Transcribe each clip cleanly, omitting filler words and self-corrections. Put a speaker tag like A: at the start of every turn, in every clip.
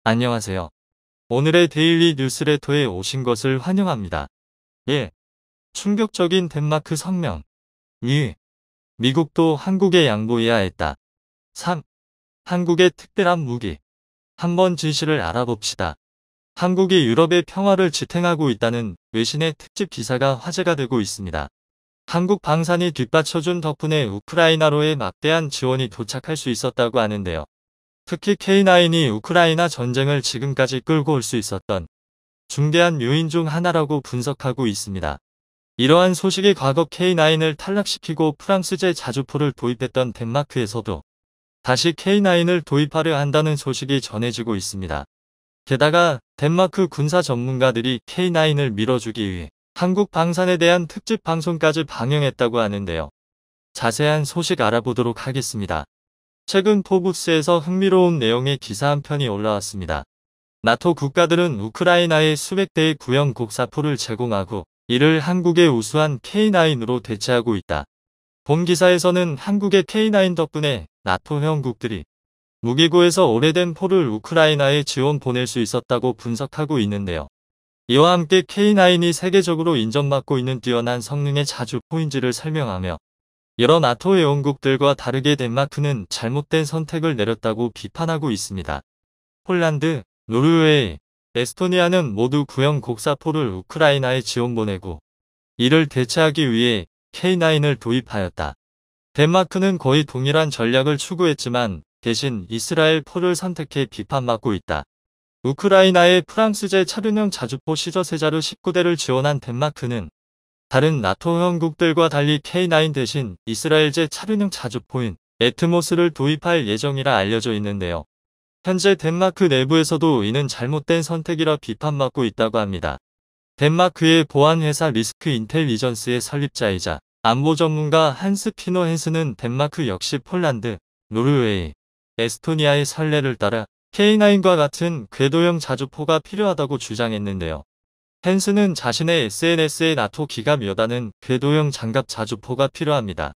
A: 안녕하세요. 오늘의 데일리 뉴스레터에 오신 것을 환영합니다. 1. 충격적인 덴마크 성명. 2. 미국도 한국에 양보해야 했다. 3. 한국의 특별한 무기. 한번 진실을 알아봅시다. 한국이 유럽의 평화를 지탱하고 있다는 외신의 특집 기사가 화제가 되고 있습니다. 한국 방산이 뒷받쳐준 덕분에 우크라이나로의 막대한 지원이 도착할 수 있었다고 하는데요. 특히 K9이 우크라이나 전쟁을 지금까지 끌고 올 수 있었던 중대한 요인 중 하나라고 분석하고 있습니다. 이러한 소식이 과거 K9을 탈락시키고 프랑스제 자주포를 도입했던 덴마크에서도 다시 K9을 도입하려 한다는 소식이 전해지고 있습니다. 게다가 덴마크 군사 전문가들이 K9을 밀어주기 위해 한국 방산에 대한 특집 방송까지 방영했다고 하는데요. 자세한 소식 알아보도록 하겠습니다. 최근 포브스에서 흥미로운 내용의 기사 한 편이 올라왔습니다. 나토 국가들은 우크라이나에 수백 대의 구형 곡사포를 제공하고 이를 한국의 우수한 K9으로 대체하고 있다. 본 기사에서는 한국의 K9 덕분에 나토 회원국들이 무기고에서 오래된 포를 우크라이나에 지원 보낼 수 있었다고 분석하고 있는데요. 이와 함께 K9이 세계적으로 인정받고 있는 뛰어난 성능의 자주포인지를 설명하며 여러 나토 회원국들과 다르게 덴마크는 잘못된 선택을 내렸다고 비판하고 있습니다. 폴란드, 노르웨이, 에스토니아는 모두 구형 곡사포를 우크라이나에 지원 보내고 이를 대체하기 위해 K9을 도입하였다. 덴마크는 거의 동일한 전략을 추구했지만 대신 이스라엘 포를 선택해 비판받고 있다. 우크라이나의 프랑스제 차륜형 자주포 시저세자르 19대를 지원한 덴마크는 다른 나토 회원국들과 달리 K9 대신 이스라엘제 차륜형 자주포인 에트모스를 도입할 예정이라 알려져 있는데요. 현재 덴마크 내부에서도 이는 잘못된 선택이라 비판받고 있다고 합니다. 덴마크의 보안회사 리스크 인텔리전스의 설립자이자 안보 전문가 한스 피노 헨스는 덴마크 역시 폴란드, 노르웨이, 에스토니아의 선례를 따라 K9과 같은 궤도형 자주포가 필요하다고 주장했는데요. 헨스는 자신의 SNS에 나토 기갑 여단은 궤도형 장갑 자주포가 필요합니다.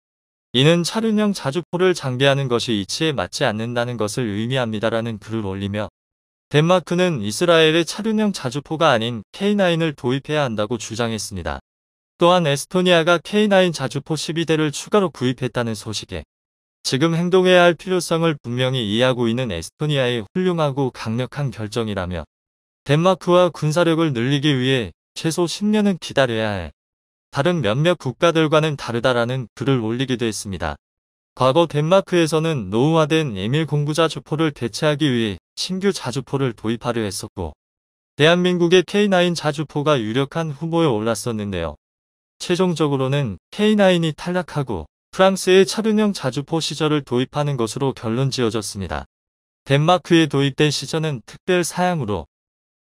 A: 이는 차륜형 자주포를 장비하는 것이 이치에 맞지 않는다는 것을 의미합니다라는 글을 올리며 덴마크는 이스라엘의 차륜형 자주포가 아닌 K9을 도입해야 한다고 주장했습니다. 또한 에스토니아가 K9 자주포 12대를 추가로 구입했다는 소식에 지금 행동해야 할 필요성을 분명히 이해하고 있는 에스토니아의 훌륭하고 강력한 결정이라며 덴마크와 군사력을 늘리기 위해 최소 10년은 기다려야 할 다른 몇몇 국가들과는 다르다라는 글을 올리기도 했습니다. 과거 덴마크에서는 노후화된 에밀 공구 자주포를 대체하기 위해 신규 자주포를 도입하려 했었고 대한민국의 K9 자주포가 유력한 후보에 올랐었는데요. 최종적으로는 K9이 탈락하고 프랑스의 차륜형 자주포 시저를 도입하는 것으로 결론 지어졌습니다. 덴마크에 도입된 시저는 특별 사양으로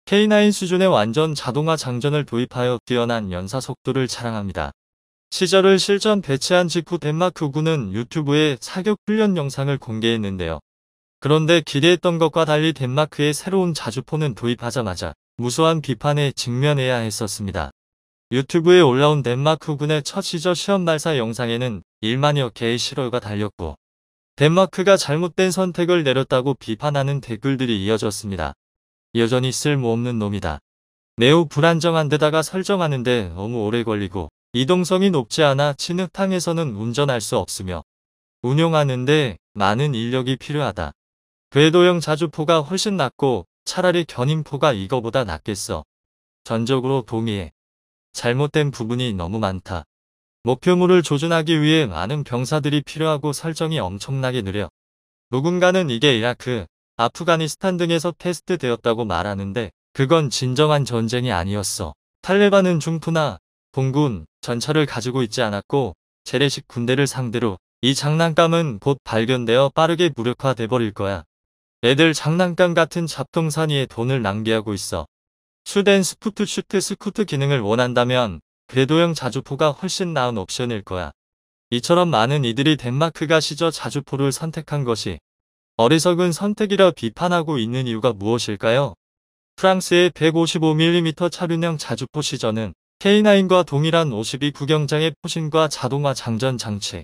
A: K9 수준의 완전 자동화 장전을 도입하여 뛰어난 연사 속도를 자랑합니다. 시저를 실전 배치한 직후 덴마크군은 유튜브에 사격 훈련 영상을 공개했는데요. 그런데 기대했던 것과 달리 덴마크의 새로운 자주포는 도입하자마자 무수한 비판에 직면해야 했었습니다. 유튜브에 올라온 덴마크군의 첫 시저 시험 발사 영상에는 1만여 개의 실어가 달렸고 덴마크가 잘못된 선택을 내렸다고 비판하는 댓글들이 이어졌습니다. 여전히 쓸모없는 놈이다. 매우 불안정한 데다가 설정하는데 너무 오래 걸리고 이동성이 높지 않아 진흙탕에서는 운전할 수 없으며 운용하는데 많은 인력이 필요하다. 궤도형 자주포가 훨씬 낫고 차라리 견인포가 이거보다 낫겠어. 전적으로 동의해. 잘못된 부분이 너무 많다. 목표물을 조준하기 위해 많은 병사들이 필요하고 설정이 엄청나게 느려. 누군가는 이게 이라크, 아프가니스탄 등에서 테스트되었다고 말하는데 그건 진정한 전쟁이 아니었어. 탈레반은 중투나 공군, 전차를 가지고 있지 않았고 재래식 군대를 상대로 이 장난감은 곧 발견되어 빠르게 무력화돼 버릴 거야. 애들 장난감 같은 잡동사니에 돈을 낭비하고 있어. 슈덴 스푸트 슈트 스쿠트 기능을 원한다면 궤도형 자주포가 훨씬 나은 옵션일 거야. 이처럼 많은 이들이 덴마크가 시저 자주포를 선택한 것이 어리석은 선택이라 비판하고 있는 이유가 무엇일까요? 프랑스의 155mm 차륜형 자주포 시저는 K9과 동일한 52 구경장의 포신과 자동화 장전 장치,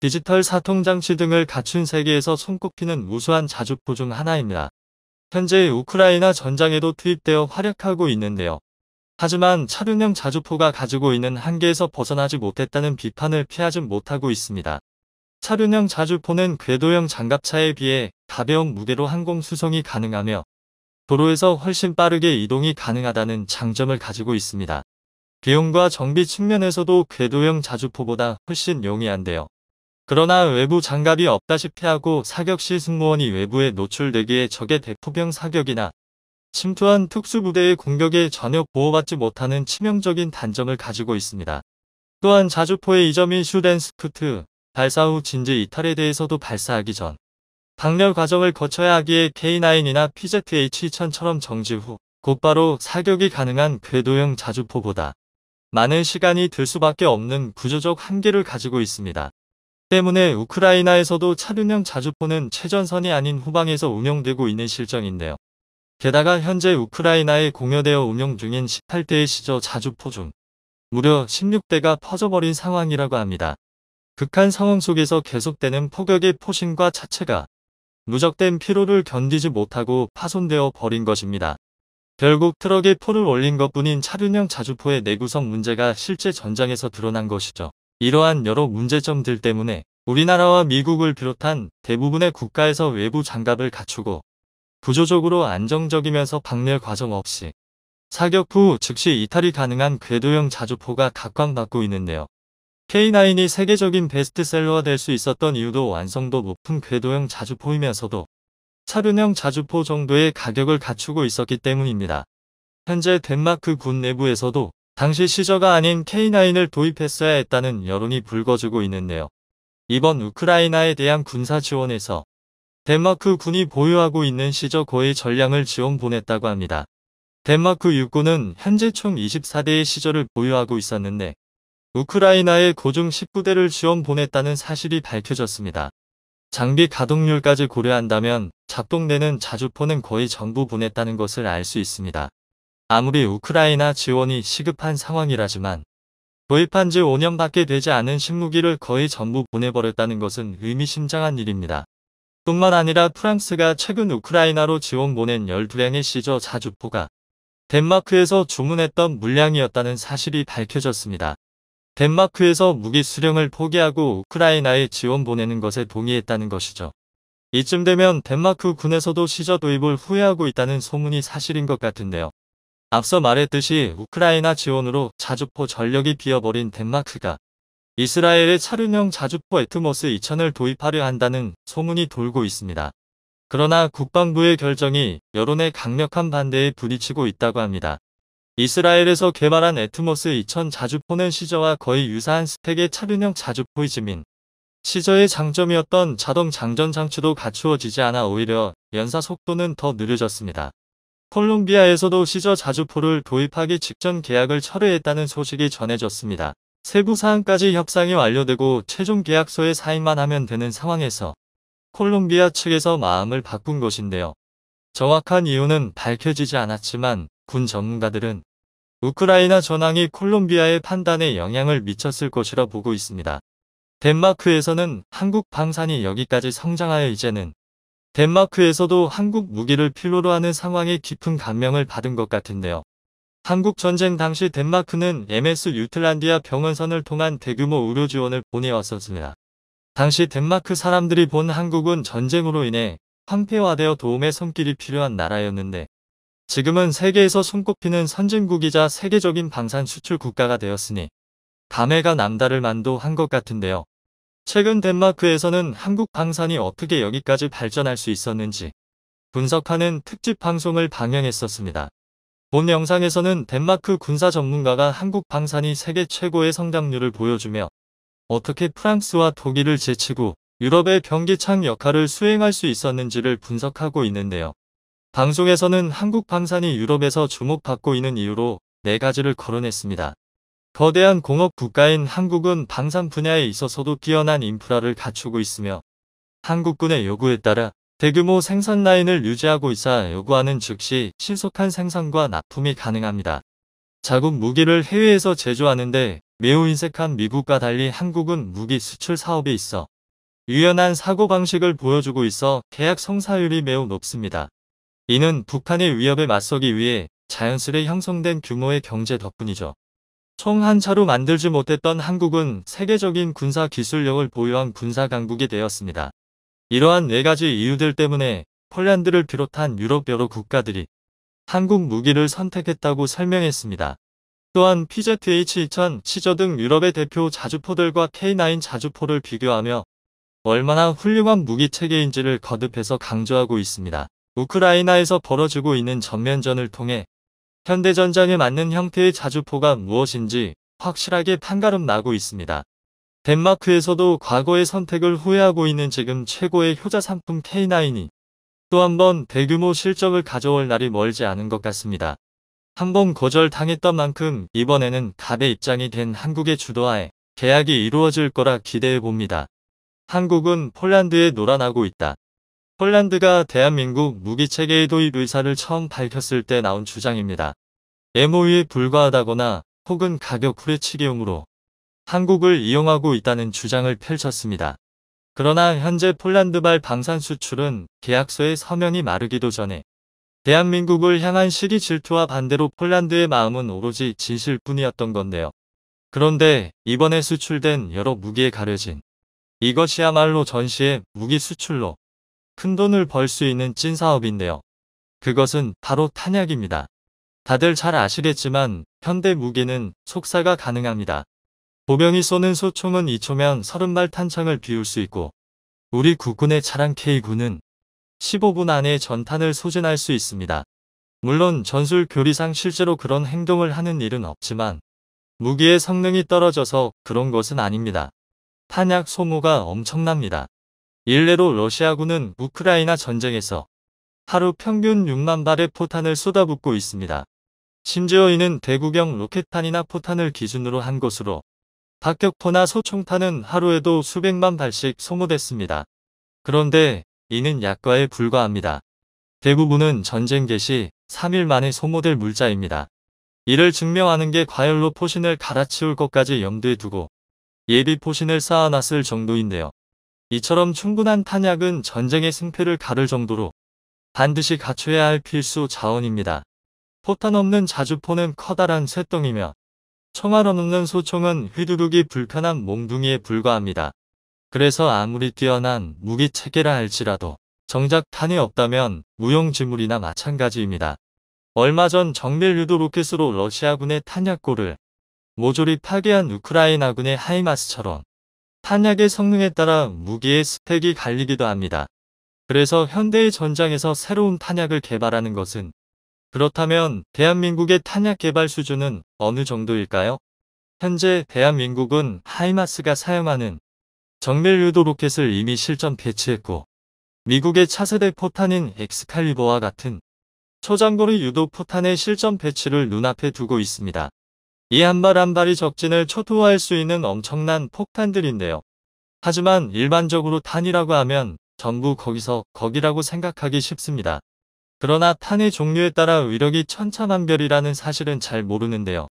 A: 디지털 사통 장치 등을 갖춘 세계에서 손꼽히는 우수한 자주포 중 하나입니다. 현재 우크라이나 전장에도 투입되어 활약하고 있는데요. 하지만 차륜형 자주포가 가지고 있는 한계에서 벗어나지 못했다는 비판을 피하지 못하고 있습니다. 차륜형 자주포는 궤도형 장갑차에 비해 가벼운 무게로 항공 수송이 가능하며 도로에서 훨씬 빠르게 이동이 가능하다는 장점을 가지고 있습니다. 비용과 정비 측면에서도 궤도형 자주포보다 훨씬 용이한데요. 그러나 외부 장갑이 없다시피 하고 사격 시 승무원이 외부에 노출되기에 적의 대포병 사격이나 침투한 특수부대의 공격에 전혀 보호받지 못하는 치명적인 단점을 가지고 있습니다. 또한 자주포의 이점인 슈덴스쿠트, 발사 후 진지 이탈에 대해서도 발사하기 전 방열 과정을 거쳐야 하기에 K9이나 PZH-2000처럼 정지 후 곧바로 사격이 가능한 궤도형 자주포보다 많은 시간이 들 수밖에 없는 구조적 한계를 가지고 있습니다. 때문에 우크라이나에서도 차륜형 자주포는 최전선이 아닌 후방에서 운용되고 있는 실정인데요. 게다가 현재 우크라이나에 공여되어 운용 중인 18대의 시저 자주포 중 무려 16대가 퍼져버린 상황이라고 합니다. 극한 상황 속에서 계속되는 폭격의 포신과 자체가 누적된 피로를 견디지 못하고 파손되어 버린 것입니다. 결국 트럭에 포를 올린 것뿐인 차륜형 자주포의 내구성 문제가 실제 전장에서 드러난 것이죠. 이러한 여러 문제점들 때문에 우리나라와 미국을 비롯한 대부분의 국가에서 외부 장갑을 갖추고 구조적으로 안정적이면서 방열 과정 없이 사격 후 즉시 이탈이 가능한 궤도형 자주포가 각광받고 있는데요. K9이 세계적인 베스트셀러가 될 수 있었던 이유도 완성도 높은 궤도형 자주포이면서도 차륜형 자주포 정도의 가격을 갖추고 있었기 때문입니다. 현재 덴마크 군 내부에서도 당시 시저가 아닌 K9을 도입했어야 했다는 여론이 불거지고 있는데요. 이번 우크라이나에 대한 군사 지원에서 덴마크 군이 보유하고 있는 시저 거의 전량을 지원 보냈다고 합니다. 덴마크 육군은 현재 총 24대의 시저를 보유하고 있었는데 우크라이나에 고중 19대를 지원 보냈다는 사실이 밝혀졌습니다. 장비 가동률까지 고려한다면 작동되는 자주포는 거의 전부 보냈다는 것을 알 수 있습니다. 아무리 우크라이나 지원이 시급한 상황이라지만 도입한 지 5년밖에 되지 않은 신무기를 거의 전부 보내버렸다는 것은 의미심장한 일입니다. 뿐만 아니라 프랑스가 최근 우크라이나로 지원 보낸 12량의 시저 자주포가 덴마크에서 주문했던 물량이었다는 사실이 밝혀졌습니다. 덴마크에서 무기 수령을 포기하고 우크라이나에 지원 보내는 것에 동의했다는 것이죠. 이쯤 되면 덴마크 군에서도 시저 도입을 후회하고 있다는 소문이 사실인 것 같은데요. 앞서 말했듯이 우크라이나 지원으로 자주포 전력이 비어버린 덴마크가 이스라엘의 차륜형 자주포 애트모스 2000을 도입하려 한다는 소문이 돌고 있습니다. 그러나 국방부의 결정이 여론의 강력한 반대에 부딪히고 있다고 합니다. 이스라엘에서 개발한 애트모스 2000 자주포는 시저와 거의 유사한 스펙의 차륜형 자주포이지만 시저의 장점이었던 자동 장전 장치도 갖추어지지 않아 오히려 연사 속도는 더 느려졌습니다. 콜롬비아에서도 시저 자주포를 도입하기 직전 계약을 철회했다는 소식이 전해졌습니다. 세부 사항까지 협상이 완료되고 최종 계약서에 사인만 하면 되는 상황에서 콜롬비아 측에서 마음을 바꾼 것인데요. 정확한 이유는 밝혀지지 않았지만 군 전문가들은 우크라이나 전황이 콜롬비아의 판단에 영향을 미쳤을 것이라 보고 있습니다. 덴마크에서는 한국 방산이 여기까지 성장하여 이제는 덴마크에서도 한국 무기를 필요로 하는 상황에 깊은 감명을 받은 것 같은데요. 한국 전쟁 당시 덴마크는 MS 유틀란디아 병원선을 통한 대규모 의료 지원을 보내왔었습니다. 당시 덴마크 사람들이 본 한국은 전쟁으로 인해 황폐화되어 도움의 손길이 필요한 나라였는데 지금은 세계에서 손꼽히는 선진국이자 세계적인 방산 수출 국가가 되었으니 감회가 남다를 만도 한 것 같은데요. 최근 덴마크에서는 한국 방산이 어떻게 여기까지 발전할 수 있었는지 분석하는 특집 방송을 방영했었습니다. 본 영상에서는 덴마크 군사 전문가가 한국 방산이 세계 최고의 성장률을 보여주며 어떻게 프랑스와 독일을 제치고 유럽의 변기창 역할을 수행할 수 있었는지를 분석하고 있는데요. 방송에서는 한국 방산이 유럽에서 주목받고 있는 이유로 4가지를 거론했습니다. 거대한 공업 국가인 한국은 방산 분야에 있어서도 뛰어난 인프라를 갖추고 있으며 한국군의 요구에 따라 대규모 생산 라인을 유지하고 있어 요구하는 즉시 신속한 생산과 납품이 가능합니다. 자국 무기를 해외에서 제조하는데 매우 인색한 미국과 달리 한국은 무기 수출 사업에 있어 유연한 사고방식을 보여주고 있어 계약 성사율이 매우 높습니다. 이는 북한의 위협에 맞서기 위해 자연스레 형성된 규모의 경제 덕분이죠. 총 한 차로 만들지 못했던 한국은 세계적인 군사 기술력을 보유한 군사 강국이 되었습니다. 이러한 네 가지 이유들 때문에 폴란드를 비롯한 유럽 여러 국가들이 한국 무기를 선택했다고 설명했습니다. 또한 PZH-2000 치저 등 유럽의 대표 자주포들과 K9 자주포를 비교하며 얼마나 훌륭한 무기 체계인지를 거듭해서 강조하고 있습니다. 우크라이나에서 벌어지고 있는 전면전을 통해 현대전장에 맞는 형태의 자주포가 무엇인지 확실하게 판가름 나고 있습니다. 덴마크에서도 과거의 선택을 후회하고 있는 지금 최고의 효자 상품 K9이 또 한 번 대규모 실적을 가져올 날이 멀지 않은 것 같습니다. 한번 거절당했던 만큼 이번에는 갑의 입장이 된 한국의 주도하에 계약이 이루어질 거라 기대해 봅니다. 한국은 폴란드에 놀아나고 있다. 폴란드가 대한민국 무기체계의 도입 의사를 처음 밝혔을 때 나온 주장입니다. MOU에 불과하다거나 혹은 가격 후레치기용으로 한국을 이용하고 있다는 주장을 펼쳤습니다. 그러나 현재 폴란드발 방산 수출은 계약서에 서명이 마르기도 전에 대한민국을 향한 시기 질투와 반대로 폴란드의 마음은 오로지 진실뿐이었던 건데요. 그런데 이번에 수출된 여러 무기에 가려진 이것이야말로 전시의 무기 수출로 큰돈을 벌 수 있는 찐 사업인데요. 그것은 바로 탄약입니다. 다들 잘 아시겠지만 현대 무기는 속사가 가능합니다. 보병이 쏘는 소총은 2초면 30발 탄창을 비울 수 있고 우리 국군의 차량 K9는 15분 안에 전탄을 소진할 수 있습니다. 물론 전술 교리상 실제로 그런 행동을 하는 일은 없지만 무기의 성능이 떨어져서 그런 것은 아닙니다. 탄약 소모가 엄청납니다. 일례로 러시아군은 우크라이나 전쟁에서 하루 평균 6만 발의 포탄을 쏟아붓고 있습니다. 심지어 이는 대구경 로켓탄이나 포탄을 기준으로 한 것으로 박격포나 소총탄은 하루에도 수백만 발씩 소모됐습니다. 그런데 이는 약과에 불과합니다. 대부분은 전쟁 개시 3일 만에 소모될 물자입니다. 이를 증명하는 게 과열로 포신을 갈아치울 것까지 염두에 두고 예비 포신을 쌓아놨을 정도인데요. 이처럼 충분한 탄약은 전쟁의 승패를 가를 정도로 반드시 갖춰야 할 필수 자원입니다. 포탄 없는 자주포는 커다란 쇳덩이며 총알 없는 소총은 휘두르기 불편한 몽둥이에 불과합니다. 그래서 아무리 뛰어난 무기 체계라 할지라도 정작 탄이 없다면 무용지물이나 마찬가지입니다. 얼마 전 정밀 유도 로켓으로 러시아군의 탄약고를 모조리 파괴한 우크라이나군의 하이마스처럼 탄약의 성능에 따라 무기의 스펙이 갈리기도 합니다. 그래서 현대의 전장에서 새로운 탄약을 개발하는 것은 그렇다면 대한민국의 탄약 개발 수준은 어느 정도일까요? 현재 대한민국은 하이마스가 사용하는 정밀 유도 로켓을 이미 실전 배치했고 미국의 차세대 포탄인 엑스칼리버와 같은 초장거리 유도 포탄의 실전 배치를 눈앞에 두고 있습니다. 이 한 발 한 발이 적진을 초토화할 수 있는 엄청난 폭탄들인데요. 하지만 일반적으로 탄이라고 하면 전부 거기서 거기라고 생각하기 쉽습니다. 그러나 탄의 종류에 따라 위력이 천차만별이라는 사실은 잘 모르는데요.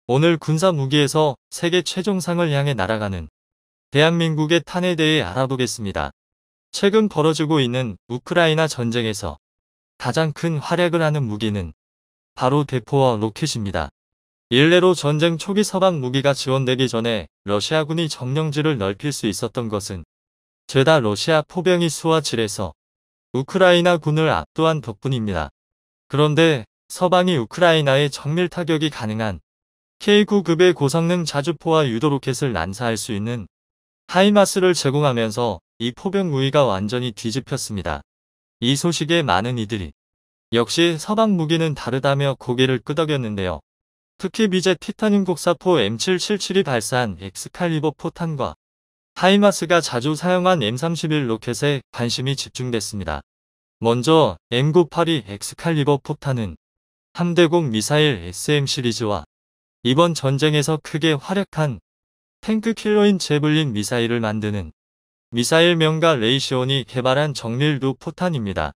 A: 오늘 군사 무기에서 세계 최종상을 향해 날아가는 대한민국의 탄에 대해 알아보겠습니다. 최근 벌어지고 있는 우크라이나 전쟁에서 가장 큰 활약을 하는 무기는 바로 대포와 로켓입니다. 일례로 전쟁 초기 서방 무기가 지원되기 전에 러시아군이 점령지를 넓힐 수 있었던 것은 죄다 러시아 포병의 수와 질에서 우크라이나 군을 압도한 덕분입니다. 그런데 서방이 우크라이나에 정밀 타격이 가능한 K9급의 고성능 자주포와 유도로켓을 난사할 수 있는 하이마스를 제공하면서 이 포병 우위가 완전히 뒤집혔습니다. 이 소식에 많은 이들이 역시 서방 무기는 다르다며 고개를 끄덕였는데요. 특히 미제 티타늄 곡사포 M777이 발사한 엑스칼리버 포탄과 하이마스가 자주 사용한 M31 로켓에 관심이 집중됐습니다. 먼저 M982 엑스칼리버 포탄은 함대공 미사일 SM 시리즈와 이번 전쟁에서 크게 활약한 탱크 킬러인 제블린 미사일을 만드는 미사일 명가 레이시온이 개발한 정밀 유도 포탄입니다.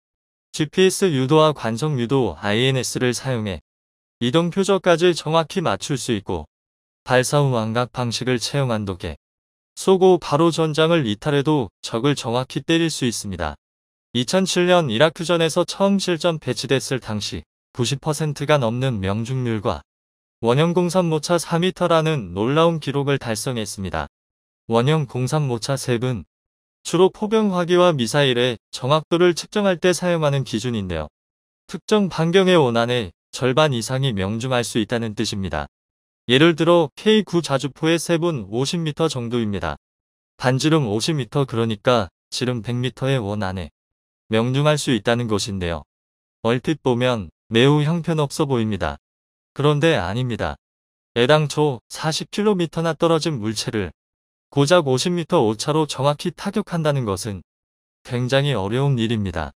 A: GPS 유도와 관성 유도 INS를 사용해 이동 표적까지 정확히 맞출 수 있고 발사 후 완각 방식을 채용한 덕에 쏘고 바로 전장을 이탈해도 적을 정확히 때릴 수 있습니다. 2007년 이라크전에서 처음 실전 배치됐을 당시 90%가 넘는 명중률과 원형 공삼모차 4m라는 놀라운 기록을 달성했습니다. 원형 공삼모차 셉은 주로 포병 화기와 미사일의 정확도를 측정할 때 사용하는 기준인데요. 특정 반경의 원안의 절반 이상이 명중할 수 있다는 뜻입니다. 예를 들어 K9 자주포의 셉은 50m 정도입니다. 반지름 50m 그러니까 지름 100m의 원 안에 명중할 수 있다는 것인데요. 얼핏 보면 매우 형편없어 보입니다. 그런데 아닙니다. 애당초 40km나 떨어진 물체를 고작 50m 오차로 정확히 타격한다는 것은 굉장히 어려운 일입니다.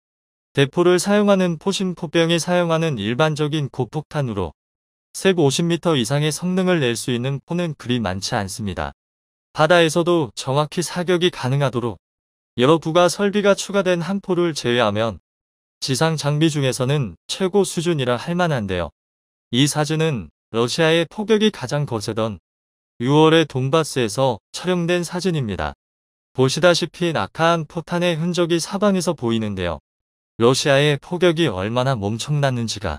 A: 대포를 사용하는 포신포병이 사용하는 일반적인 고폭탄으로 셉 50m 이상의 성능을 낼 수 있는 포는 그리 많지 않습니다. 바다에서도 정확히 사격이 가능하도록 여러 부가 설비가 추가된 한 포를 제외하면 지상 장비 중에서는 최고 수준이라 할 만한데요. 이 사진은 러시아의 포격이 가장 거세던 6월의 돈바스에서 촬영된 사진입니다. 보시다시피 낙하한 포탄의 흔적이 사방에서 보이는데요. 러시아의 포격이 얼마나 멈청났는지가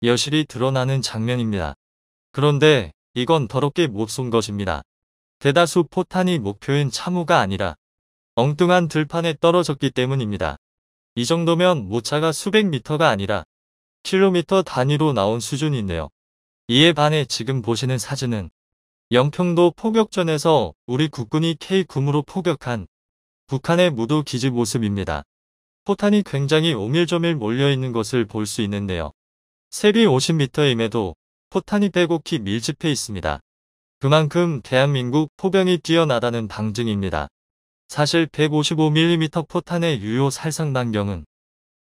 A: 여실히 드러나는 장면입니다. 그런데 이건 더럽게 못 쏜 것입니다. 대다수 포탄이 목표인 참호가 아니라 엉뚱한 들판에 떨어졌기 때문입니다. 이 정도면 모차가 수백 미터가 아니라 킬로미터 단위로 나온 수준인데요. 이에 반해 지금 보시는 사진은 영평도 포격전에서 우리 국군이 K9으로 포격한 북한의 무도 기지 모습입니다. 포탄이 굉장히 오밀조밀 몰려있는 것을 볼 수 있는데요. 셉이 50m임에도 포탄이 빼곡히 밀집해 있습니다. 그만큼 대한민국 포병이 뛰어나다는 방증입니다. 사실 155mm 포탄의 유효 살상 반경은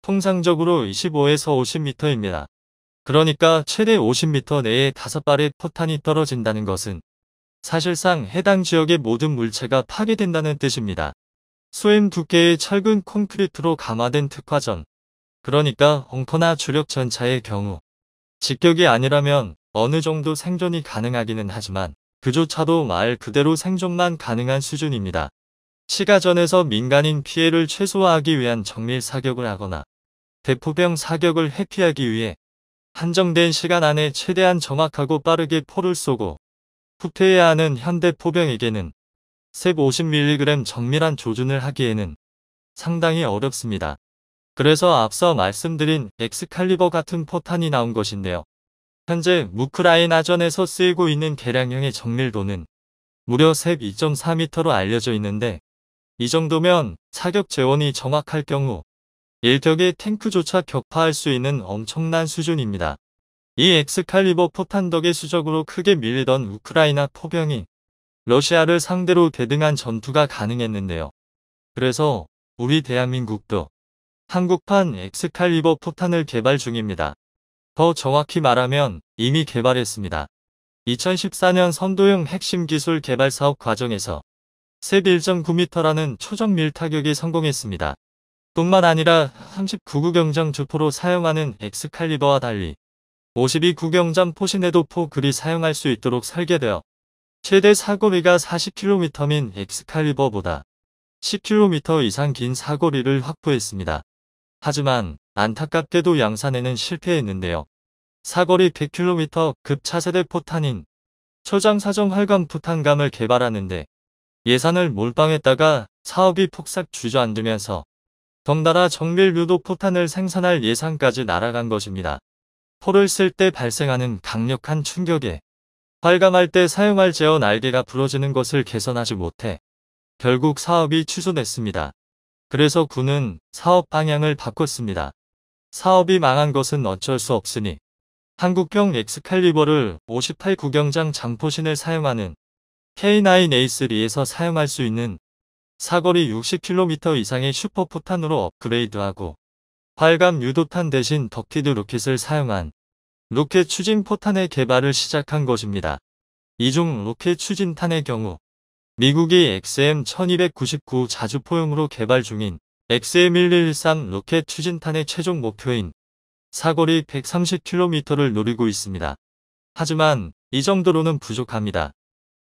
A: 통상적으로 25에서 50m입니다. 그러니까 최대 50m 내에 5발의 포탄이 떨어진다는 것은 사실상 해당 지역의 모든 물체가 파괴된다는 뜻입니다. 소임 두께의 철근 콘크리트로 감화된 특화전, 그러니까 엉터나 주력 전차의 경우 직격이 아니라면 어느 정도 생존이 가능하기는 하지만 그조차도 말 그대로 생존만 가능한 수준입니다. 시가전에서 민간인 피해를 최소화하기 위한 정밀 사격을 하거나 대포병 사격을 회피하기 위해 한정된 시간 안에 최대한 정확하고 빠르게 포를 쏘고 후퇴해야 하는 현대 포병에게는 셉 50mg 정밀한 조준을 하기에는 상당히 어렵습니다. 그래서 앞서 말씀드린 엑스칼리버 같은 포탄이 나온 것인데요. 현재 우크라이나전에서 쓰이고 있는 개량형의 정밀도는 무려 셉 2.4m로 알려져 있는데 이 정도면 사격 재원이 정확할 경우 일격의 탱크조차 격파할 수 있는 엄청난 수준입니다. 이 엑스칼리버 포탄 덕에 수적으로 크게 밀리던 우크라이나 포병이 러시아를 상대로 대등한 전투가 가능했는데요. 그래서 우리 대한민국도 한국판 엑스칼리버 포탄을 개발 중입니다. 더 정확히 말하면 이미 개발했습니다. 2014년 선도형 핵심 기술 개발 사업 과정에서 셉 1.9m라는 초정밀 타격에 성공했습니다. 뿐만 아니라 39구경장 주포로 사용하는 엑스칼리버와 달리 52구경장 포신에도 포글이 사용할 수 있도록 설계되어 최대 사거리가 40km인 엑스칼리버보다 10km 이상 긴 사거리를 확보했습니다. 하지만 안타깝게도 양산에는 실패했는데요. 사거리 100km 급 차세대 포탄인 초장사정 활강 포탄감을 개발하는데 예산을 몰빵했다가 사업이 폭삭 주저앉으면서 덩달아 정밀 유도 포탄을 생산할 예산까지 날아간 것입니다. 포를 쓸 때 발생하는 강력한 충격에 활감할 때 사용할 제어 날개가 부러지는 것을 개선하지 못해 결국 사업이 취소됐습니다. 그래서 군은 사업 방향을 바꿨습니다. 사업이 망한 것은 어쩔 수 없으니 한국형 엑스칼리버를 58구경장 장포신을 사용하는 K9A3에서 사용할 수 있는 사거리 60km 이상의 슈퍼포탄으로 업그레이드하고 활감 유도탄 대신 덕티드 로켓을 사용한 로켓 추진 포탄의 개발을 시작한 것입니다. 이중 로켓 추진탄의 경우 미국이 XM1299 자주포용으로 개발 중인 XM1113 로켓 추진탄의 최종 목표인 사거리 130km를 노리고 있습니다. 하지만 이 정도로는 부족합니다.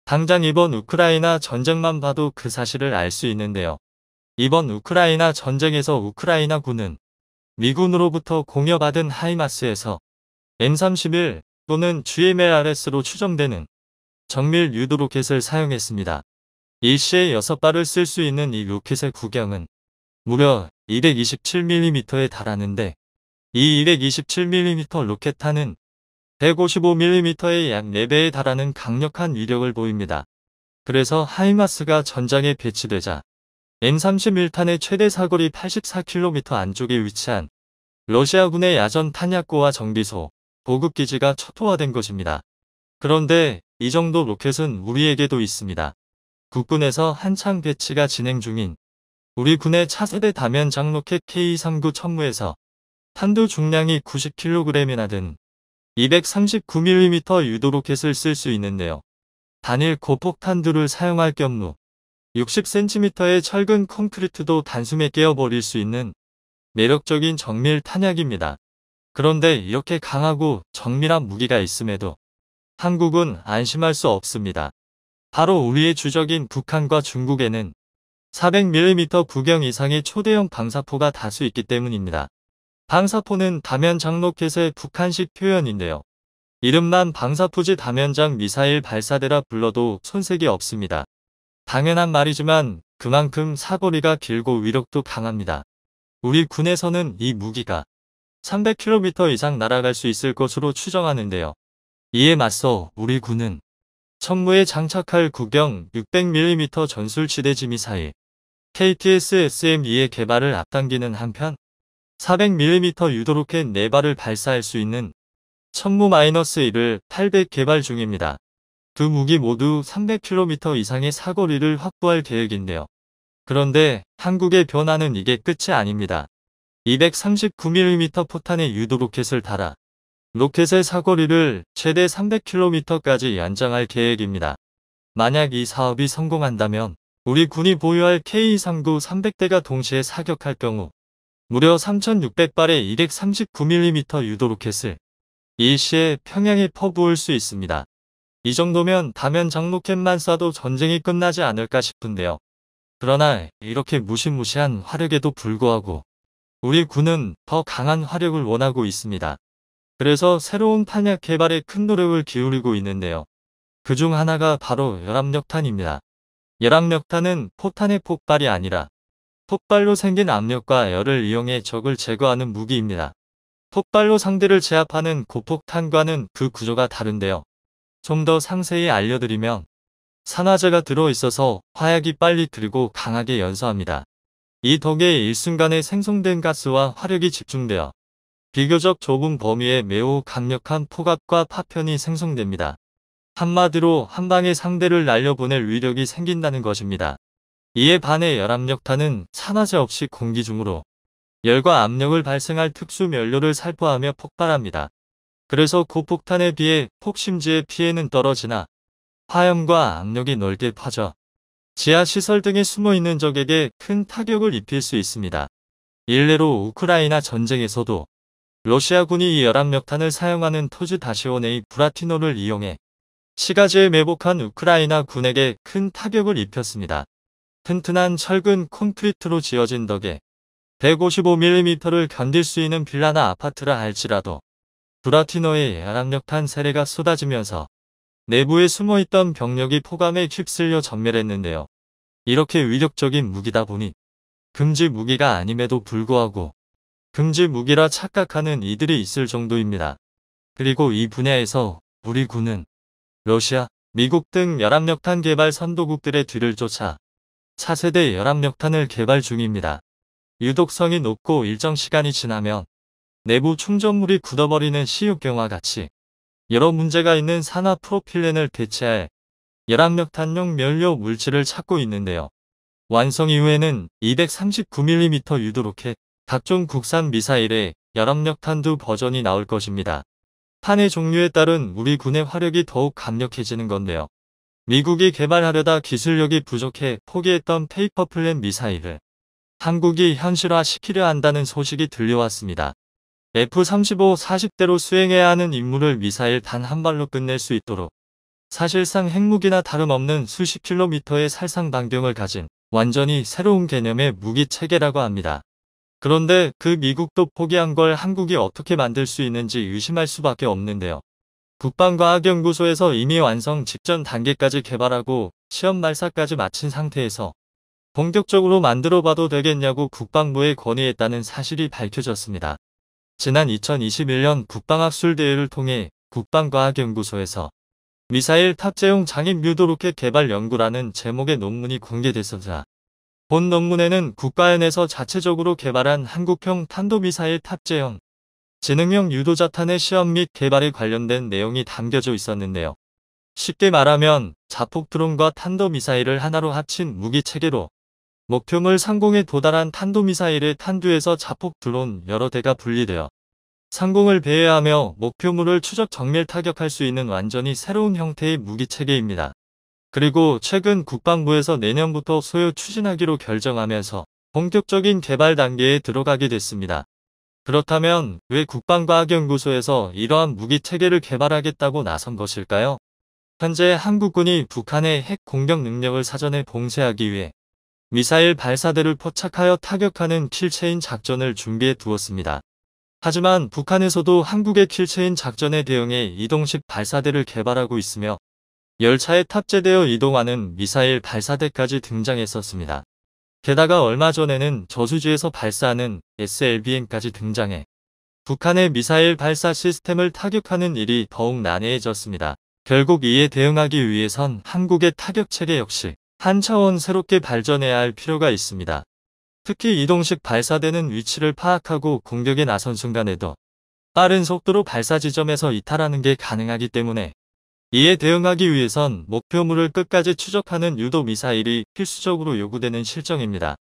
A: 당장 이번 우크라이나 전쟁만 봐도 그 사실을 알 수 있는데요. 이번 우크라이나 전쟁에서 우크라이나군은 미군으로부터 공여받은 하이마스에서 M31 또는 GMLRS로 추정되는 정밀 유도 로켓을 사용했습니다. 일시에 6발을 쓸 수 있는 이 로켓의 구경은 무려 227mm에 달하는데, 이 227mm 로켓탄은 155mm의 약 4배에 달하는 강력한 위력을 보입니다. 그래서 하이마스가 전장에 배치되자 M31탄의 최대 사거리 84km 안쪽에 위치한 러시아군의 야전 탄약고와 정비소, 보급기지가 초토화된 것입니다. 그런데 이 정도 로켓은 우리에게도 있습니다. 국군에서 한창 배치가 진행 중인 우리 군의 차세대 다면장 로켓 K-39 천무에서 탄두 중량이 90kg이나 든 239mm 유도 로켓을 쓸 수 있는데요. 단일 고폭탄두를 사용할 경우 60cm의 철근 콘크리트도 단숨에 깨어버릴 수 있는 매력적인 정밀 탄약입니다. 그런데 이렇게 강하고 정밀한 무기가 있음에도 한국은 안심할 수 없습니다. 바로 우리의 주적인 북한과 중국에는 400mm 구경 이상의 초대형 방사포가 다수 있기 때문입니다. 방사포는 다면장 로켓의 북한식 표현인데요. 이름만 방사포지 다면장 미사일 발사대라 불러도 손색이 없습니다. 당연한 말이지만 그만큼 사거리가 길고 위력도 강합니다. 우리 군에서는 이 무기가 300km 이상 날아갈 수 있을 것으로 추정하는데요. 이에 맞서 우리 군은 천무에 장착할 구경 600mm 전술지대지 미사일 KTS-SM-2의 개발을 앞당기는 한편 400mm 유도로켓 4발을 발사할 수 있는 천무-1을 800 개발 중입니다. 두 무기 모두 300km 이상의 사거리를 확보할 계획인데요. 그런데 한국의 변화는 이게 끝이 아닙니다. 239mm 포탄의 유도로켓을 달아 로켓의 사거리를 최대 300km까지 연장할 계획입니다. 만약 이 사업이 성공한다면 우리 군이 보유할 K-39 300대가 동시에 사격할 경우 무려 3,600발의 239mm 유도로켓을 일시에 평양에 퍼부을 수 있습니다. 이 정도면 다면장 로켓만 쏴도 전쟁이 끝나지 않을까 싶은데요. 그러나 이렇게 무시무시한 화력에도 불구하고 우리 군은 더 강한 화력을 원하고 있습니다. 그래서 새로운 탄약 개발에 큰 노력을 기울이고 있는데요. 그중 하나가 바로 열압력탄입니다. 열압력탄은 포탄의 폭발이 아니라 폭발로 생긴 압력과 열을 이용해 적을 제거하는 무기입니다. 폭발로 상대를 제압하는 고폭탄과는 그 구조가 다른데요. 좀 더 상세히 알려드리면 산화제가 들어있어서 화약이 빨리 들고 강하게 연소합니다. 이 덕에 일순간에 생성된 가스와 화력이 집중되어 비교적 좁은 범위에 매우 강력한 포갑과 파편이 생성됩니다. 한마디로 한 방에 상대를 날려보낼 위력이 생긴다는 것입니다. 이에 반해 열압력탄은 산화제 없이 공기 중으로 열과 압력을 발생할 특수 연료를 살포하며 폭발합니다. 그래서 고폭탄에 비해 폭심지의 피해는 떨어지나 화염과 압력이 넓게 퍼져 지하시설 등에 숨어있는 적에게 큰 타격을 입힐 수 있습니다. 일례로 우크라이나 전쟁에서도 러시아군이 이 열압력탄을 사용하는 토즈-5A 브라티노를 이용해 시가지에 매복한 우크라이나 군에게 큰 타격을 입혔습니다. 튼튼한 철근 콘크리트로 지어진 덕에 155mm를 견딜 수 있는 빌라나 아파트라 할지라도 브라티노의 열압력탄 세례가 쏟아지면서 내부에 숨어있던 병력이 폭감에 휩쓸려 전멸했는데요. 이렇게 위력적인 무기다 보니 금지 무기가 아님에도 불구하고 금지 무기라 착각하는 이들이 있을 정도입니다. 그리고 이 분야에서 우리 군은 러시아, 미국 등 열압력탄 개발 선도국들의 뒤를 쫓아 차세대 열압력탄을 개발 중입니다. 유독성이 높고 일정 시간이 지나면 내부 충전물이 굳어버리는 시육경과 같이 여러 문제가 있는 산화 프로필렌을 대체할 열압력탄용 연료 물질을 찾고 있는데요. 완성 이후에는 239mm 유도로켓, 각종 국산 미사일의 열압력탄두 버전이 나올 것입니다. 탄의 종류에 따른 우리 군의 화력이 더욱 강력해지는 건데요. 미국이 개발하려다 기술력이 부족해 포기했던 페이퍼플랜 미사일을 한국이 현실화시키려 한다는 소식이 들려왔습니다. F-35 40대로 수행해야 하는 임무를 미사일 단 한 발로 끝낼 수 있도록 사실상 핵무기나 다름없는 수십 킬로미터의 살상 반경을 가진 완전히 새로운 개념의 무기 체계라고 합니다. 그런데 그 미국도 포기한 걸 한국이 어떻게 만들 수 있는지 의심할 수밖에 없는데요. 국방과학연구소에서 이미 완성 직전 단계까지 개발하고 시험 발사까지 마친 상태에서 본격적으로 만들어봐도 되겠냐고 국방부에 건의했다는 사실이 밝혀졌습니다. 지난 2021년 국방학술대회를 통해 국방과학연구소에서 미사일 탑재용 장입 유도 로켓 개발 연구라는 제목의 논문이 공개됐었자 본 논문에는 국가연에서 자체적으로 개발한 한국형 탄도미사일 탑재형 지능형 유도자탄의 시험 및 개발에 관련된 내용이 담겨져 있었는데요. 쉽게 말하면 자폭 드론과 탄도미사일을 하나로 합친 무기 체계로 목표물 상공에 도달한 탄도미사일의 탄두에서 자폭 드론 여러 대가 분리되어 상공을 배회하며 목표물을 추적 정밀 타격할 수 있는 완전히 새로운 형태의 무기 체계입니다. 그리고 최근 국방부에서 내년부터 소요 추진하기로 결정하면서 본격적인 개발 단계에 들어가게 됐습니다. 그렇다면 왜 국방과학연구소에서 이러한 무기 체계를 개발하겠다고 나선 것일까요? 현재 한국군이 북한의 핵 공격 능력을 사전에 봉쇄하기 위해 미사일 발사대를 포착하여 타격하는 킬체인 작전을 준비해 두었습니다. 하지만 북한에서도 한국의 킬체인 작전에 대응해 이동식 발사대를 개발하고 있으며 열차에 탑재되어 이동하는 미사일 발사대까지 등장했었습니다. 게다가 얼마 전에는 저수지에서 발사하는 SLBM까지 등장해 북한의 미사일 발사 시스템을 타격하는 일이 더욱 난해해졌습니다. 결국 이에 대응하기 위해선 한국의 타격 체계 역시 한 차원 새롭게 발전해야 할 필요가 있습니다. 특히 이동식 발사대는 위치를 파악하고 공격에 나선 순간에도 빠른 속도로 발사 지점에서 이탈하는 게 가능하기 때문에 이에 대응하기 위해선 목표물을 끝까지 추적하는 유도 미사일이 필수적으로 요구되는 실정입니다.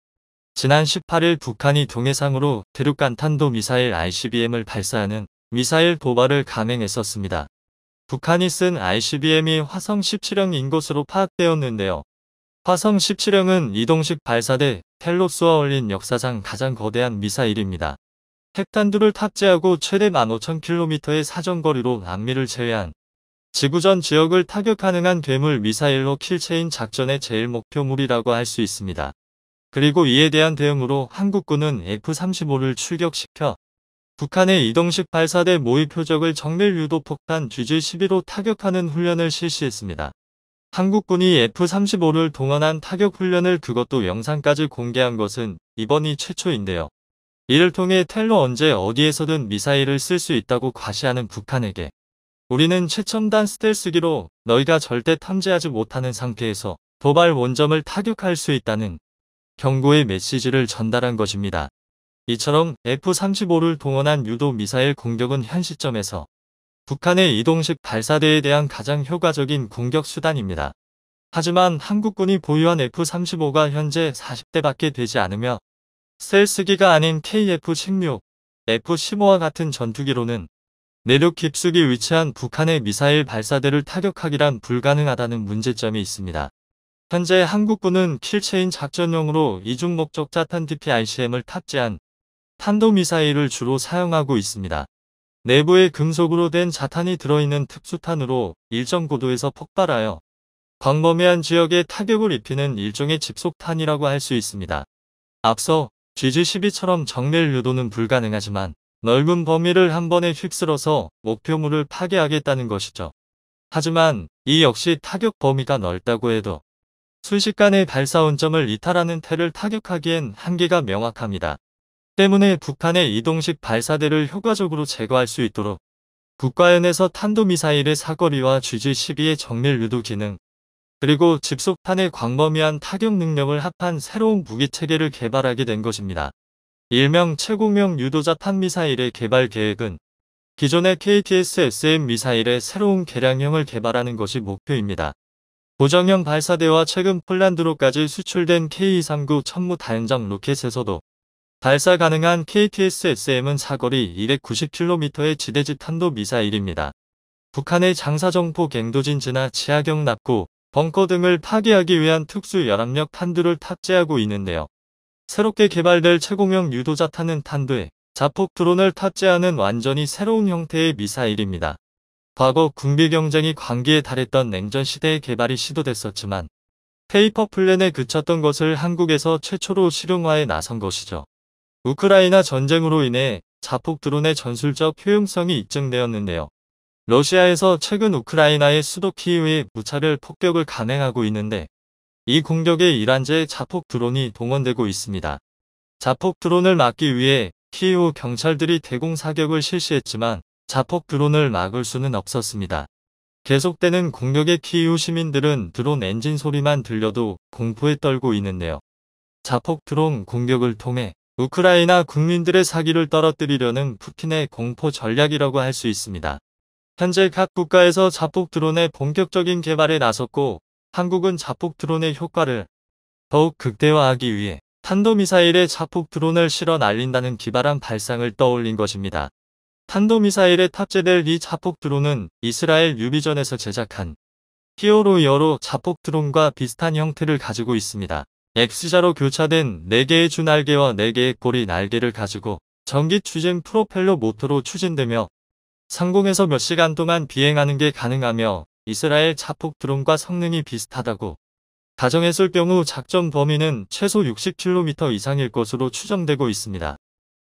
A: 지난 18일 북한이 동해상으로 대륙간 탄도 미사일 ICBM을 발사하는 미사일 도발을 감행했었습니다. 북한이 쓴 ICBM이 화성 17형인 것으로 파악되었는데요. 화성 17형은 이동식 발사대 텔로스와 어울린 역사상 가장 거대한 미사일입니다. 핵탄두를 탑재하고 최대 15,000km의 사정거리로 남미를 제외한 지구전 지역을 타격 가능한 괴물 미사일로 킬체인 작전의 제일 목표물이라고 할 수 있습니다. 그리고 이에 대한 대응으로 한국군은 F-35를 출격시켜 북한의 이동식 발사대 모의 표적을 정밀 유도 폭탄 GG-12로 타격하는 훈련을 실시했습니다. 한국군이 F-35를 동원한 타격 훈련을 그것도 영상까지 공개한 것은 이번이 최초인데요. 이를 통해 텔로 언제 어디에서든 미사일을 쓸 수 있다고 과시하는 북한에게 우리는 최첨단 스텔스기로 너희가 절대 탐지하지 못하는 상태에서 도발 원점을 타격할 수 있다는 경고의 메시지를 전달한 것입니다. 이처럼 F-35를 동원한 유도 미사일 공격은 현 시점에서 북한의 이동식 발사대에 대한 가장 효과적인 공격 수단입니다. 하지만 한국군이 보유한 F-35가 현재 40대밖에 되지 않으며 스텔스기가 아닌 KF-16, F-15와 같은 전투기로는 내륙 깊숙이 위치한 북한의 미사일 발사대를 타격하기란 불가능하다는 문제점이 있습니다. 현재 한국군은 킬체인 작전용으로 이중 목적 자탄 DPICM을 탑재한 탄도미사일을 주로 사용하고 있습니다. 내부에 금속으로 된 자탄이 들어있는 특수탄으로 일정 고도에서 폭발하여 광범위한 지역에 타격을 입히는 일종의 집속탄이라고 할 수 있습니다. 앞서 GG-12처럼 정밀 유도는 불가능하지만 넓은 범위를 한 번에 휩쓸어서 목표물을 파괴하겠다는 것이죠. 하지만 이 역시 타격 범위가 넓다고 해도 순식간에 발사 원점을 이탈하는 텔을 타격하기엔 한계가 명확합니다. 때문에 북한의 이동식 발사대를 효과적으로 제거할 수 있도록 국가연에서 탄도미사일의 사거리와 GG-12의 정밀 유도 기능, 그리고 집속탄의 광범위한 타격 능력을 합한 새로운 무기체계를 개발하게 된 것입니다. 일명 최고명 유도자탄 미사일의 개발 계획은 기존의 KTS-SM 미사일의 새로운 개량형을 개발하는 것이 목표입니다. 고정형 발사대와 최근 폴란드로까지 수출된 K239 천무 다연장 로켓에서도 발사 가능한 KTS-SM은 사거리 290km의 지대지 탄도 미사일입니다. 북한의 장사정포 갱도진 진화 지하경 납고 벙커 등을 파괴하기 위한 특수 열압력 탄두를 탑재하고 있는데요. 새롭게 개발될 최고명 유도자탄은 탄두에 자폭 드론을 탑재하는 완전히 새로운 형태의 미사일입니다. 과거 군비 경쟁이 광기에 달했던 냉전 시대의 개발이 시도됐었지만 페이퍼 플랜에 그쳤던 것을 한국에서 최초로 실용화에 나선 것이죠. 우크라이나 전쟁으로 인해 자폭 드론의 전술적 효용성이 입증되었는데요. 러시아에서 최근 우크라이나의 수도 키이우에 무차별 폭격을 감행하고 있는데 이 공격에 이란제 자폭 드론이 동원되고 있습니다. 자폭 드론을 막기 위해 키이우 경찰들이 대공 사격을 실시했지만 자폭 드론을 막을 수는 없었습니다. 계속되는 공격에 키이우 시민들은 드론 엔진 소리만 들려도 공포에 떨고 있는데요. 자폭 드론 공격을 통해 우크라이나 국민들의 사기를 떨어뜨리려는 푸틴의 공포 전략이라고 할 수 있습니다. 현재 각 국가에서 자폭 드론의 본격적인 개발에 나섰고 한국은 자폭 드론의 효과를 더욱 극대화하기 위해 탄도미사일에 자폭 드론을 실어 날린다는 기발한 발상을 떠올린 것입니다. 탄도미사일에 탑재될 이 자폭 드론은 이스라엘 유비전에서 제작한 히어로이어로 자폭 드론과 비슷한 형태를 가지고 있습니다. X자로 교차된 4개의 주날개와 4개의 꼬리 날개를 가지고 전기 추진 프로펠러 모터로 추진되며 상공에서 몇 시간 동안 비행하는 게 가능하며 이스라엘 자폭 드론과 성능이 비슷하다고 가정했을 경우 작전 범위는 최소 60km 이상일 것으로 추정되고 있습니다.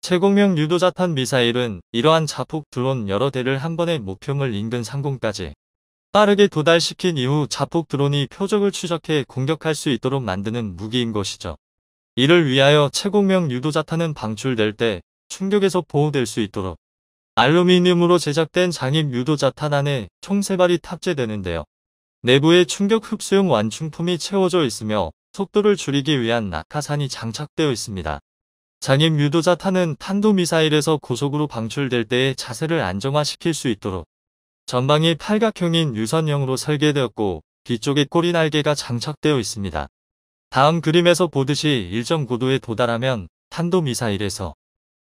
A: 최공명 유도자탄 미사일은 이러한 자폭 드론 여러 대를 한 번에 목표물 인근 상공까지 빠르게 도달시킨 이후 자폭 드론이 표적을 추적해 공격할 수 있도록 만드는 무기인 것이죠. 이를 위하여 최공명 유도자탄은 방출될 때 충격에서 보호될 수 있도록 알루미늄으로 제작된 장입 유도자탄 안에 총 3발이 탑재되는데요. 내부에 충격 흡수용 완충품이 채워져 있으며 속도를 줄이기 위한 낙하산이 장착되어 있습니다. 장입 유도자탄은 탄도미사일에서 고속으로 방출될 때의 자세를 안정화시킬 수 있도록 전방이 팔각형인 유선형으로 설계되었고 뒤쪽에 꼬리 날개가 장착되어 있습니다. 다음 그림에서 보듯이 일정 고도에 도달하면 탄도미사일에서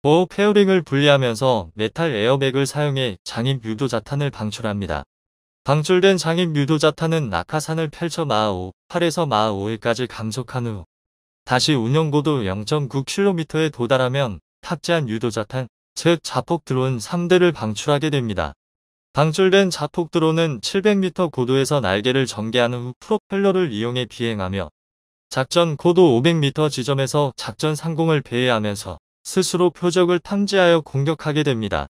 A: 보호 페어링을 분리하면서 메탈 에어백을 사용해 장입 유도자탄을 방출합니다. 방출된 장입 유도자탄은 낙하산을 펼쳐 마하 5, 8에서 마하 5일까지 감속한 후 다시 운영고도 0.9km에 도달하면 탑재한 유도자탄, 즉 자폭 드론 3대를 방출하게 됩니다. 방출된 자폭 드론은 700m 고도에서 날개를 전개한 후 프로펠러를 이용해 비행하며 작전 고도 500m 지점에서 작전 상공을 배회하면서 스스로 표적을 탐지하여 공격하게 됩니다.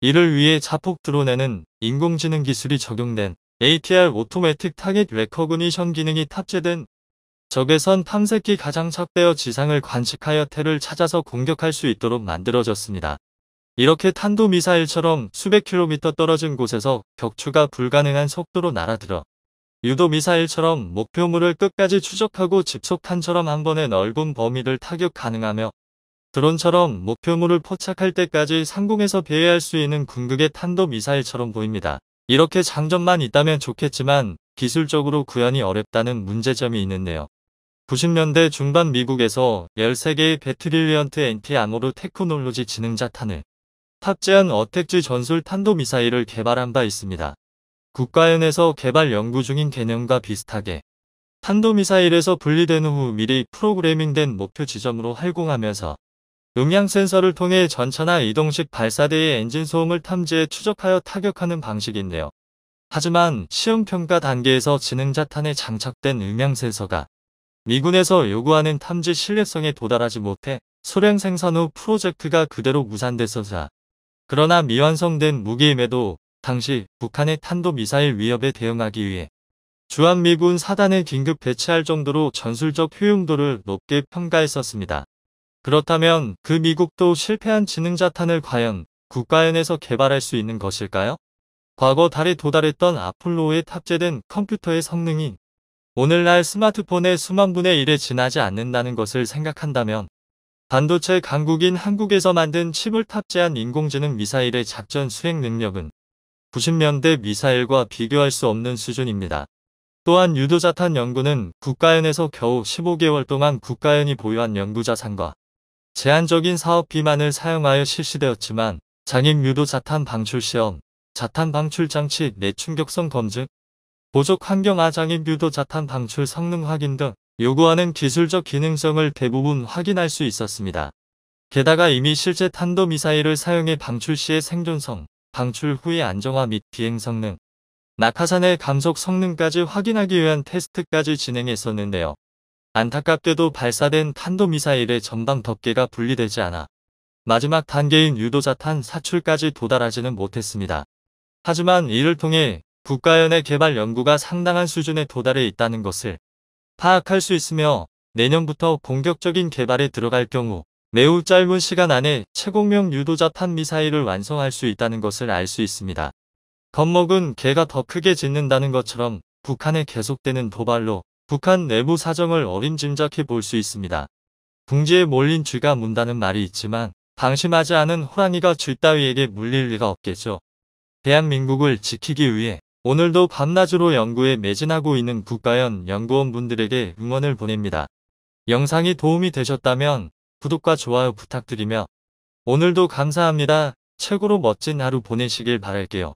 A: 이를 위해 자폭 드론에는 인공지능 기술이 적용된 ATR 오토매틱 타겟 레커그니션 기능이 탑재된 적외선 탐색기 가장착되어 지상을 관측하여 태를 찾아서 공격할 수 있도록 만들어졌습니다. 이렇게 탄도미사일처럼 수백 킬로미터 떨어진 곳에서 격추가 불가능한 속도로 날아들어 유도미사일처럼 목표물을 끝까지 추적하고 집속탄처럼 한 번에 넓은 범위를 타격 가능하며 드론처럼 목표물을 포착할 때까지 상공에서 배회할 수 있는 궁극의 탄도미사일처럼 보입니다. 이렇게 장점만 있다면 좋겠지만 기술적으로 구현이 어렵다는 문제점이 있는데요. 90년대 중반 미국에서 13개의 배트릴리언트 엔티-아모르 테크놀로지 지능자탄을 탑재한 어택지 전술 탄도미사일을 개발한 바 있습니다. 국가연에서 개발 연구 중인 개념과 비슷하게 탄도미사일에서 분리된 후 미리 프로그래밍된 목표 지점으로 활공하면서 음향 센서를 통해 전차나 이동식 발사대의 엔진 소음을 탐지해 추적하여 타격하는 방식인데요. 하지만 시험평가 단계에서 지능자탄에 장착된 음향 센서가 미군에서 요구하는 탐지 신뢰성에 도달하지 못해 소량 생산 후 프로젝트가 그대로 무산됐었다. 그러나 미완성된 무기임에도 당시 북한의 탄도미사일 위협에 대응하기 위해 주한미군 사단을 긴급 배치할 정도로 전술적 효용도를 높게 평가했었습니다. 그렇다면 그 미국도 실패한 지능자탄을 과연 국가연에서 개발할 수 있는 것일까요? 과거 달에 도달했던 아폴로에 탑재된 컴퓨터의 성능이 오늘날 스마트폰의 수만 분의 1에 지나지 않는다는 것을 생각한다면 반도체 강국인 한국에서 만든 칩을 탑재한 인공지능 미사일의 작전 수행 능력은 90년대 미사일과 비교할 수 없는 수준입니다. 또한 유도자탄 연구는 국가연에서 겨우 15개월 동안 국가연이 보유한 연구자산과 제한적인 사업비만을 사용하여 실시되었지만 장입 유도자탄 방출 시험, 자탄 방출 장치 내충격성 검증, 보족 환경하 장입 유도자탄 방출 성능 확인 등 요구하는 기술적 기능성을 대부분 확인할 수 있었습니다. 게다가 이미 실제 탄도미사일을 사용해 방출 시의 생존성, 방출 후의 안정화 및 비행 성능, 낙하산의 감속 성능까지 확인하기 위한 테스트까지 진행했었는데요. 안타깝게도 발사된 탄도미사일의 전방 덮개가 분리되지 않아 마지막 단계인 유도자탄 사출까지 도달하지는 못했습니다. 하지만 이를 통해 국가연의 개발 연구가 상당한 수준에 도달해 있다는 것을 파악할 수 있으며 내년부터 본격적인 개발에 들어갈 경우 매우 짧은 시간 안에 최공명 유도자탄 미사일을 완성할 수 있다는 것을 알 수 있습니다. 겁먹은 개가 더 크게 짖는다는 것처럼 북한의 계속되는 도발로 북한 내부 사정을 어림짐작해 볼 수 있습니다. 둥지에 몰린 쥐가 문다는 말이 있지만 방심하지 않은 호랑이가 쥐 따위에게 물릴 리가 없겠죠. 대한민국을 지키기 위해 오늘도 밤낮으로 연구에 매진하고 있는 국가연 연구원분들에게 응원을 보냅니다. 영상이 도움이 되셨다면 구독과 좋아요 부탁드리며 오늘도 감사합니다. 최고로 멋진 하루 보내시길 바랄게요.